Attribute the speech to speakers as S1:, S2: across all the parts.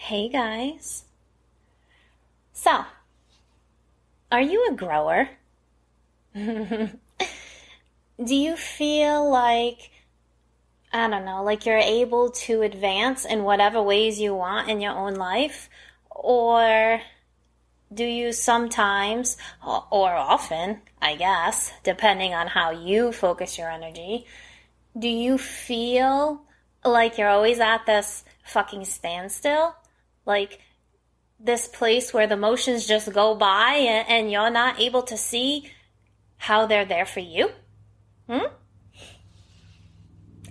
S1: Hey guys. So, are you a grower? Do you feel like, I don't know, like you're able to advance in whatever ways you want in your own life? Or do you sometimes, or often, I guess, depending on how you focus your energy, do you feel like you're always at this fucking standstill? Like this place where the motions just go by and you're not able to see how they're there for you?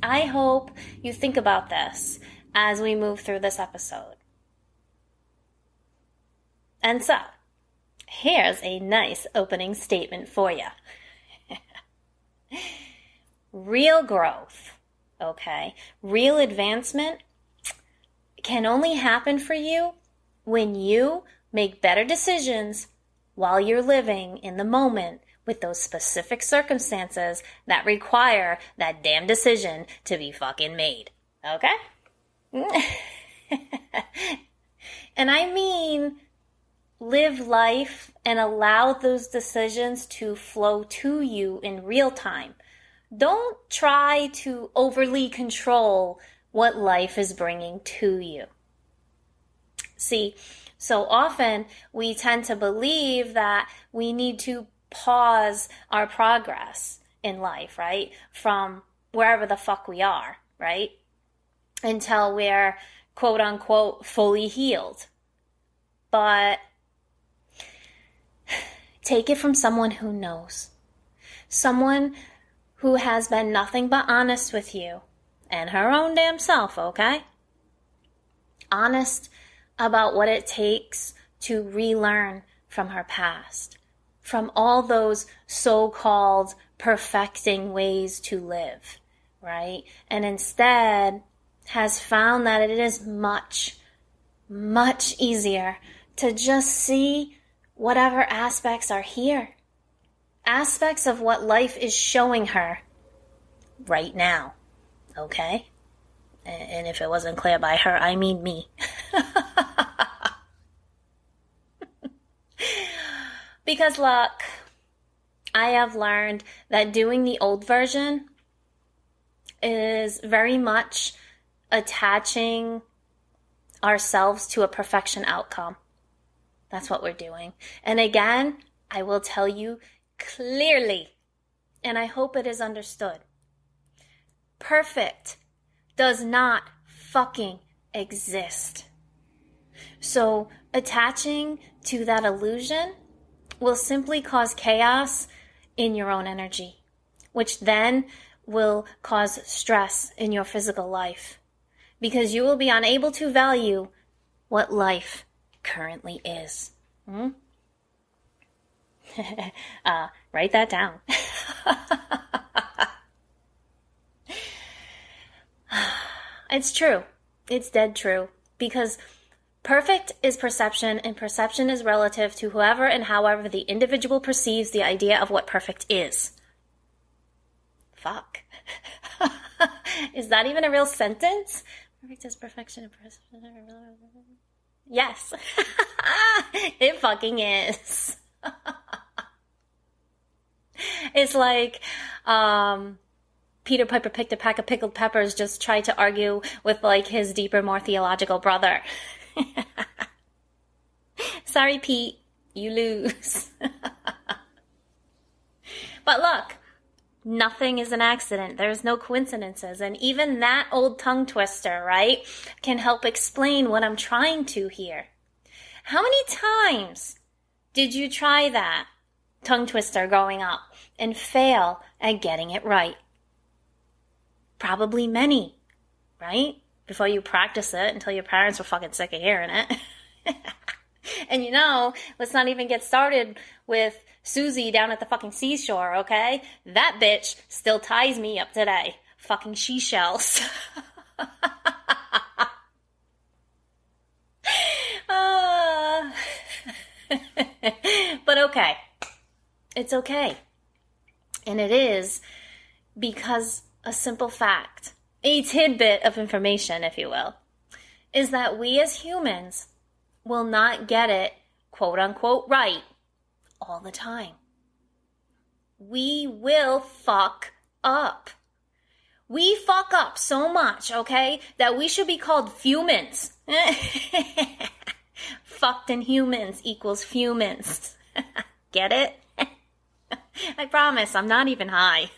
S1: I hope you think about this as we move through this episode. And so, here's a nice opening statement for you. Real growth, okay? Real advancement can only happen for you when you make better decisions while you're living in the moment with those specific circumstances that require that damn decision to be fucking made. Okay? And I mean, live life and allow those decisions to flow to you in real time. Don't try to overly control what life is bringing to you. See, so often we tend to believe that we need to pause our progress in life, right? From wherever the fuck we are, right? Until we're quote unquote fully healed. But take it from someone who knows. Someone who has been nothing but honest with you and her own damn self, okay? Honest about what it takes to relearn from her past, from all those so-called perfecting ways to live, right? And instead has found that it is much, much easier to just see whatever aspects are here. Aspects of what life is showing her right now, okay? And if it wasn't clear by her, I mean me. Because look, I have learned that doing the old version is very much attaching ourselves to a perfection outcome. That's what we're doing. And again, I will tell you clearly, and I hope it is understood. Perfect does not fucking exist. So attaching to that illusion will simply cause chaos in your own energy, which then will cause stress in your physical life because you will be unable to value what life currently is. Write that down. It's true. It's dead true. Because perfect is perception, and perception is relative to whoever and however the individual perceives the idea of what perfect is. Fuck. Is that even a real sentence? Perfect is perfection and perception. Yes. It fucking is. It's like, Peter Piper picked a pack of pickled peppers, just tried to argue with like his deeper, more theological brother. Sorry, Pete, you lose. But look, nothing is an accident. There's no coincidences. And even that old tongue twister, right, can help explain what I'm trying to here. How many times did you try that tongue twister growing up and fail at getting it right? Probably many, right? Before you practice it until your parents were fucking sick of hearing it. And you know, let's not even get started with Susie down at the fucking seashore, okay? That bitch still ties me up today. Fucking she shells. But okay. It's okay. And it is because a simple fact, a tidbit of information, if you will, is that we as humans will not get it, quote unquote, right all the time. We will fuck up. We fuck up so much, okay, that we should be called fumins. Fucked in humans equals fumins. Get it? I promise, I'm not even high.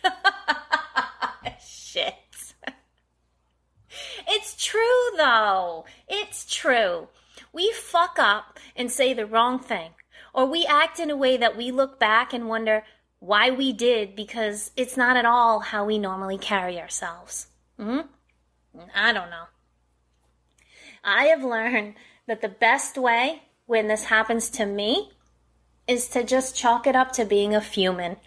S1: Shit. It's true, though. It's true. We fuck up and say the wrong thing, or we act in a way that we look back and wonder why we did, because it's not at all how we normally carry ourselves. I don't know. I have learned that the best way when this happens to me is to just chalk it up to being a human.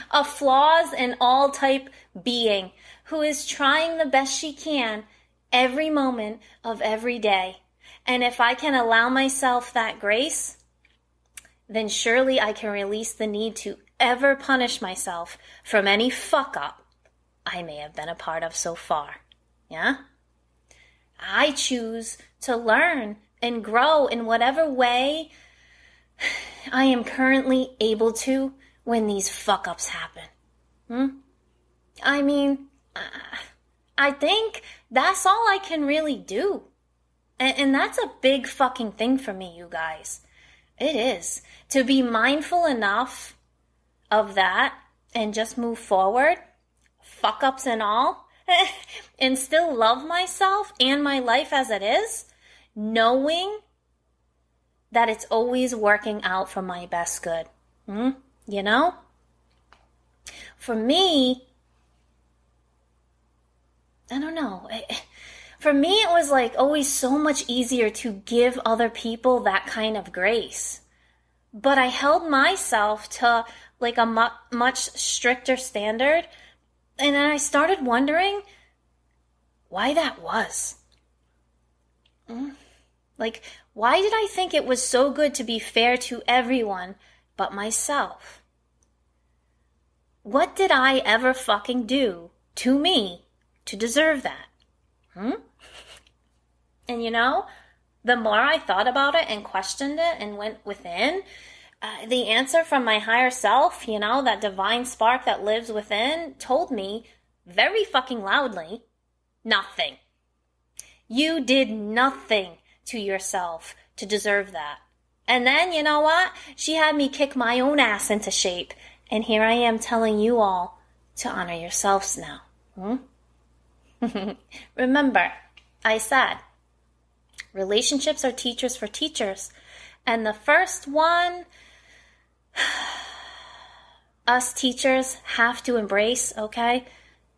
S1: A flaws and all type being who is trying the best she can every moment of every day. And if I can allow myself that grace, then surely I can release the need to ever punish myself from any fuck up I may have been a part of so far. Yeah? I choose to learn and grow in whatever way I am currently able to when these fuck ups happen. I mean, I think that's all I can really do. And that's a big fucking thing for me, you guys. It is. To be mindful enough of that and just move forward, fuck ups and all, and still love myself and my life as it is, knowing that it's always working out for my best good. You know? For me, I don't know. For me, it was like always so much easier to give other people that kind of grace. But I held myself to like a much stricter standard. And then I started wondering why that was. Like, why did I think it was so good to be fair to everyone but myself? What did I ever fucking do to me to deserve that? And you know, the more I thought about it and questioned it and went within, the answer from my higher self, you know, that divine spark that lives within, told me very fucking loudly, nothing. You did nothing to yourself to deserve that. And then, you know what? She had me kick my own ass into shape. And here I am telling you all to honor yourselves now. Remember, I said, relationships are teachers for teachers. And the first one us teachers have to embrace, okay,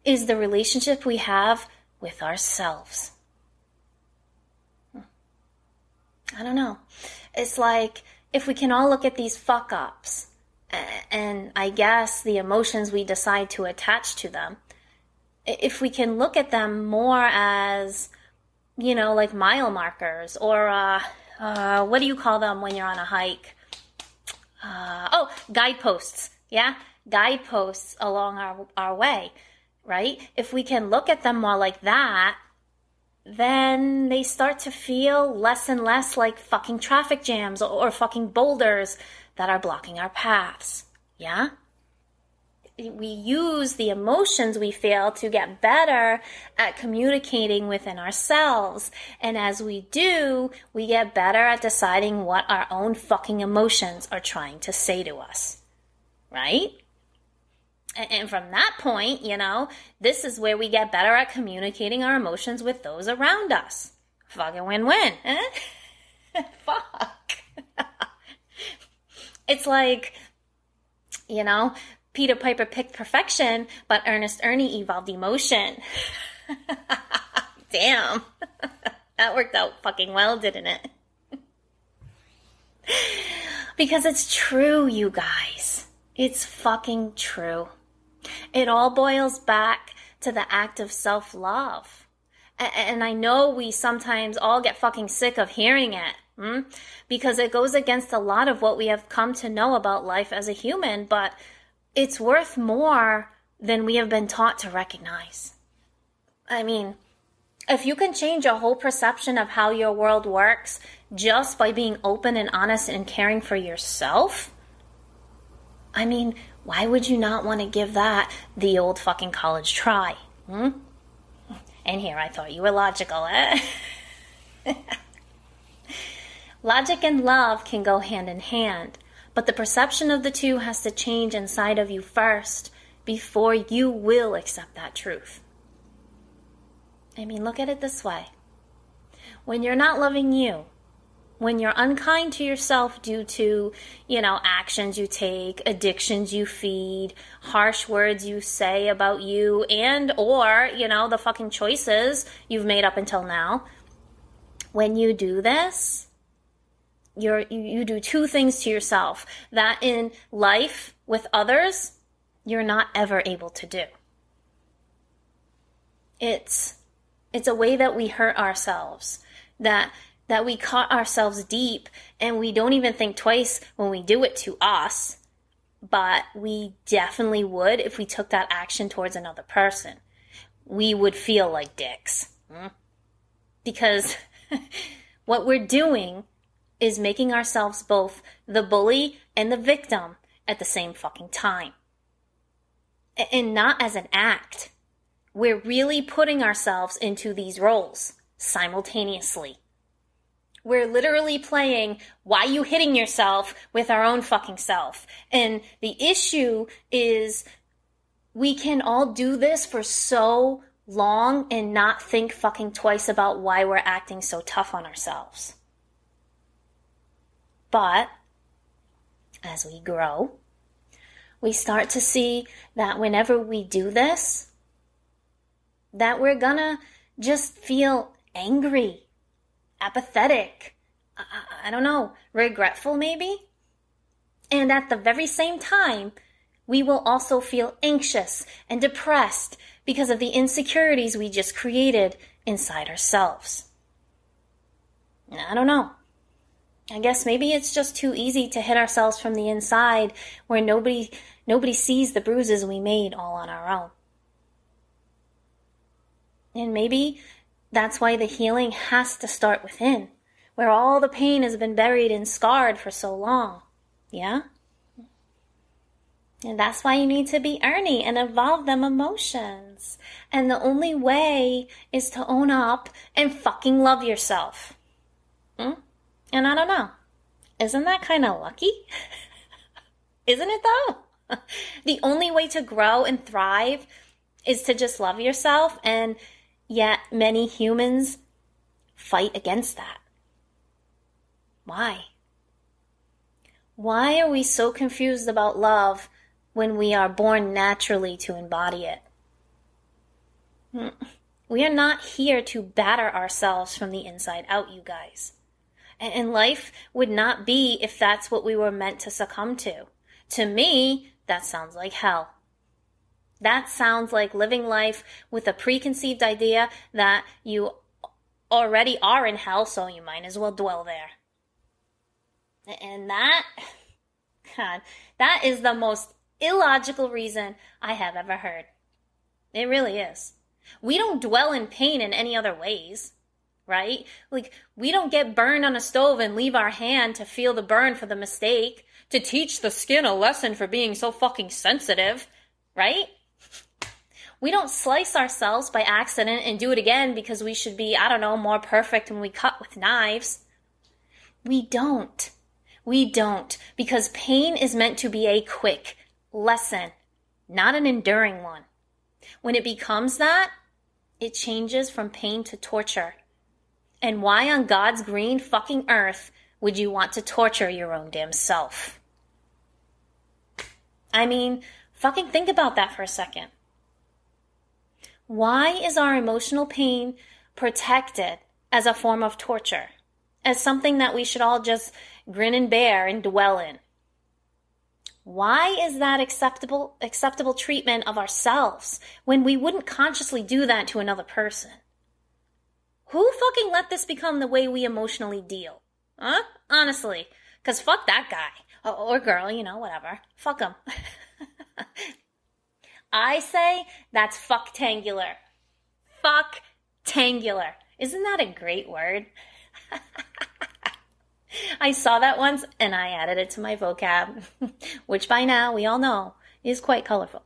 S1: is the relationship we have with ourselves. I don't know. It's like if we can all look at these fuck ups and I guess the emotions we decide to attach to them, if we can look at them more as, you know, like mile markers or what do you call them when you're on a hike? Guideposts. Yeah, guideposts along our way, right? If we can look at them more like that, then they start to feel less and less like fucking traffic jams or fucking boulders that are blocking our paths. Yeah? We use the emotions we feel to get better at communicating within ourselves. And as we do, we get better at deciding what our own fucking emotions are trying to say to us. Right? And from that point, you know, this is where we get better at communicating our emotions with those around us. Fucking win-win. Fuck. It's like, you know, Peter Piper picked perfection, but Ernest Ernie evolved emotion. Damn. That worked out fucking well, didn't it? Because it's true, you guys. It's fucking true. It all boils back to the act of self-love. And I know we sometimes all get fucking sick of hearing it, because it goes against a lot of what we have come to know about life as a human, but it's worth more than we have been taught to recognize. I mean, If you can change your whole perception of how your world works just by being open and honest and caring for yourself, I mean, why would you not want to give that the old fucking college try? And here, I thought you were logical, eh? Logic and love can go hand in hand, but the perception of the two has to change inside of you first before you will accept that truth. I mean, look at it this way. When you're not loving you, when you're unkind to yourself due to, actions you take, addictions you feed, harsh words you say about you, and or, the fucking choices you've made up until now, when you do this, you do two things to yourself that in life with others, you're not ever able to do. It's a way that we hurt ourselves, that we caught ourselves deep, and we don't even think twice when we do it to us, but we definitely would if we took that action towards another person. We would feel like dicks. Because what we're doing is making ourselves both the bully and the victim at the same fucking time. And not as an act. We're really putting ourselves into these roles simultaneously. We're literally playing why you hitting yourself with our own fucking self. And the issue is we can all do this for so long and not think fucking twice about why we're acting so tough on ourselves. But as we grow, we start to see that whenever we do this, that we're gonna just feel angry, apathetic, I don't know, regretful maybe. And at the very same time, we will also feel anxious and depressed because of the insecurities we just created inside ourselves. I don't know. I guess maybe it's just too easy to hit ourselves from the inside where nobody sees the bruises we made all on our own. And maybe that's why the healing has to start within, where all the pain has been buried and scarred for so long. Yeah? And that's why you need to be Ernie and evolve them emotions. And the only way is to own up and fucking love yourself. And I don't know. Isn't that kind of lucky? Isn't it though? The only way to grow and thrive is to just love yourself, and yet many humans fight against that. Why? Why are we so confused about love when we are born naturally to embody it? We are not here to batter ourselves from the inside out, you guys. And life would not be if that's what we were meant to succumb to. To me, that sounds like hell. That sounds like living life with a preconceived idea that you already are in hell, so you might as well dwell there. And that is the most illogical reason I have ever heard. It really is. We don't dwell in pain in any other ways. Right? Like, we don't get burned on a stove and leave our hand to feel the burn for the mistake, to teach the skin a lesson for being so fucking sensitive, right? We don't slice ourselves by accident and do it again because we should be, more perfect when we cut with knives. We don't. Because pain is meant to be a quick lesson, not an enduring one. When it becomes that, it changes from pain to torture. And why on God's green fucking earth would you want to torture your own damn self? I mean, fucking think about that for a second. Why is our emotional pain protected as a form of torture? As something that we should all just grin and bear and dwell in? Why is that acceptable treatment of ourselves when we wouldn't consciously do that to another person? Who fucking let this become the way we emotionally deal? Huh? Honestly. Because fuck that guy. Or girl, whatever. Fuck them. I say that's fucktangular. Fucktangular. Isn't that a great word? I saw that once and I added it to my vocab, which by now we all know is quite colorful.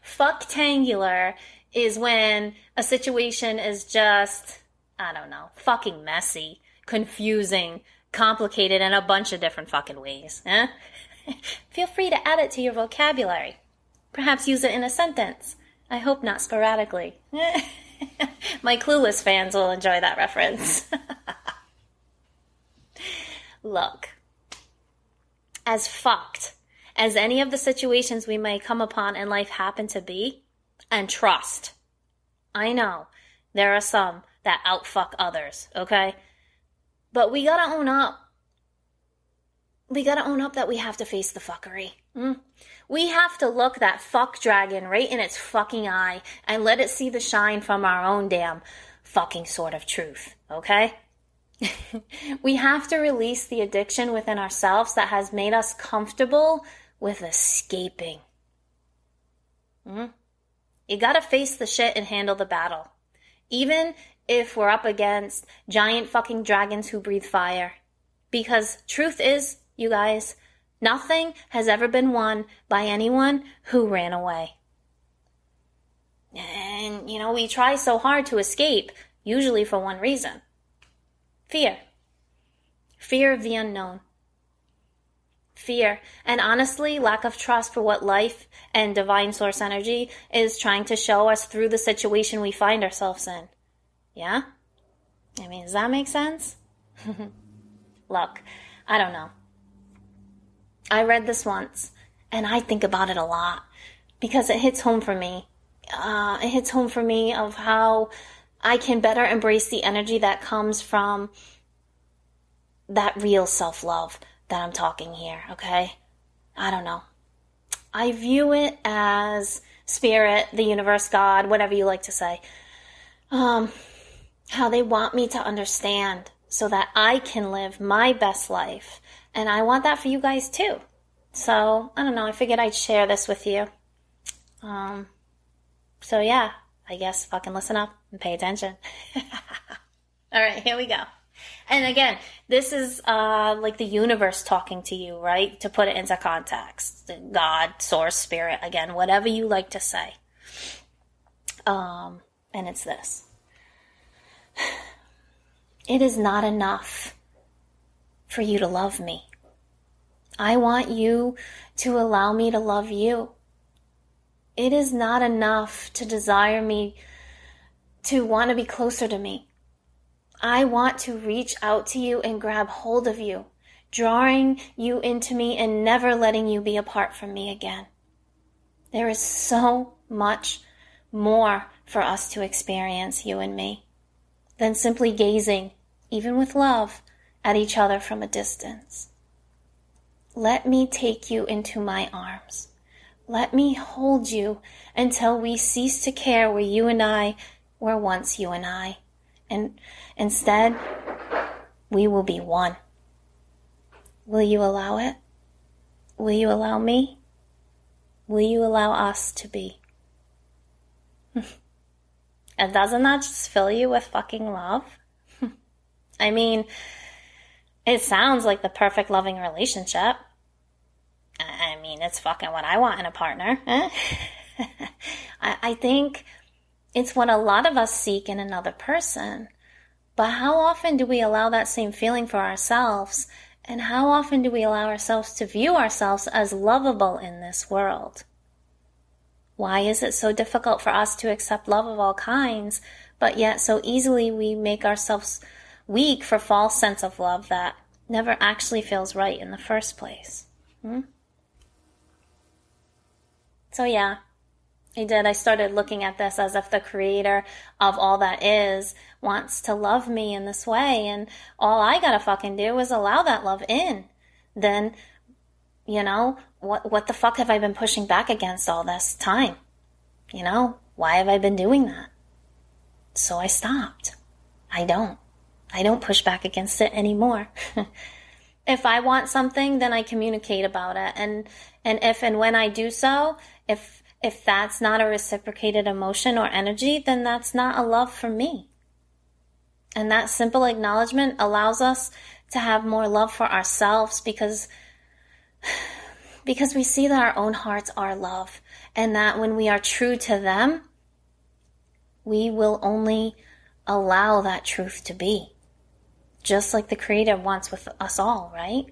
S1: Fucktangular is when a situation is just, I don't know, fucking messy, confusing, complicated in a bunch of different fucking ways. Feel free to add it to your vocabulary. Perhaps use it in a sentence. I hope not sporadically. My Clueless fans will enjoy that reference. Look, as fucked as any of the situations we may come upon in life happen to be, and trust, I know there are some that outfuck others, okay? But we gotta own up. We gotta own up that we have to face the fuckery. We have to look that fuck dragon right in its fucking eye and let it see the shine from our own damn fucking sort of truth, okay? We have to release the addiction within ourselves that has made us comfortable with escaping. You gotta face the shit and handle the battle. Even if we're up against giant fucking dragons who breathe fire. Because truth is, you guys, nothing has ever been won by anyone who ran away. And, we try so hard to escape, usually for one reason. Fear. Fear of the unknown. Fear, and honestly, lack of trust for what life and divine source energy is trying to show us through the situation we find ourselves in. Yeah? Does that make sense? Look, I don't know. I read this once, and I think about it a lot, because it hits home for me. It hits home for me of how I can better embrace the energy that comes from that real self-love that I'm talking here, okay? I don't know. I view it as spirit, the universe, God, whatever you like to say. How they want me to understand so that I can live my best life. And I want that for you guys too. So, I don't know, I figured I'd share this with you. So yeah, I guess fucking listen up and pay attention. All right, here we go. And again, this is like the universe talking to you, right? To put it into context. God, source, spirit, again, whatever you like to say. And it's this. It is not enough for you to love me. I want you to allow me to love you. It is not enough to desire me, to want to be closer to me. I want to reach out to you and grab hold of you, drawing you into me and never letting you be apart from me again. There is so much more for us to experience, you and me, than simply gazing, even with love, at each other from a distance. Let me take you into my arms. Let me hold you until we cease to care where you and I were once you and I. And instead, we will be one. Will you allow it? Will you allow me? Will you allow us to be? And doesn't that just fill you with fucking love? It sounds like the perfect loving relationship. It's fucking what I want in a partner. I think it's what a lot of us seek in another person. But how often do we allow that same feeling for ourselves? And how often do we allow ourselves to view ourselves as lovable in this world? Why is it so difficult for us to accept love of all kinds, but yet so easily we make ourselves weak for false sense of love that never actually feels right in the first place? So yeah, I started looking at this as if the creator of all that is wants to love me in this way, and all I gotta fucking do is allow that love in. Then, what the fuck have I been pushing back against all this time? Why have I been doing that? So I stopped. I don't push back against it anymore. If I want something, then I communicate about it. And if and when I do so, if If that's not a reciprocated emotion or energy, then that's not a love for me. And that simple acknowledgement allows us to have more love for ourselves because we see that our own hearts are love, and that when we are true to them, we will only allow that truth to be. Just like the Creator wants with us all, right?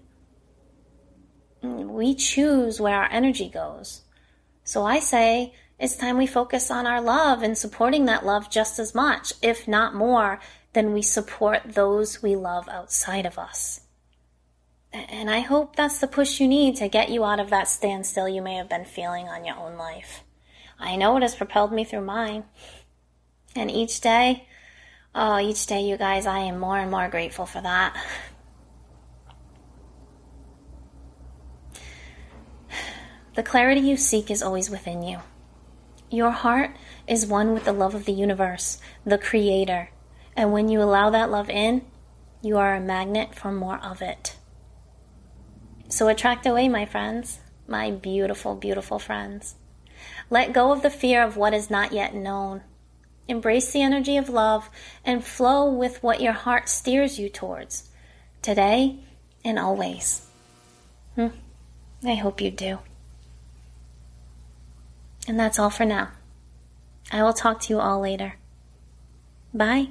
S1: We choose where our energy goes. So I say it's time we focus on our love and supporting that love just as much, if not more, than we support those we love outside of us. And I hope that's the push you need to get you out of that standstill you may have been feeling on your own life. I know it has propelled me through mine. And each day, you guys, I am more and more grateful for that. The clarity you seek is always within you. Your heart is one with the love of the universe, the Creator. And when you allow that love in, you are a magnet for more of it. So attract away, my friends, my beautiful, beautiful friends. Let go of the fear of what is not yet known. Embrace the energy of love and flow with what your heart steers you towards, today and always. I hope you do. And that's all for now. I will talk to you all later. Bye.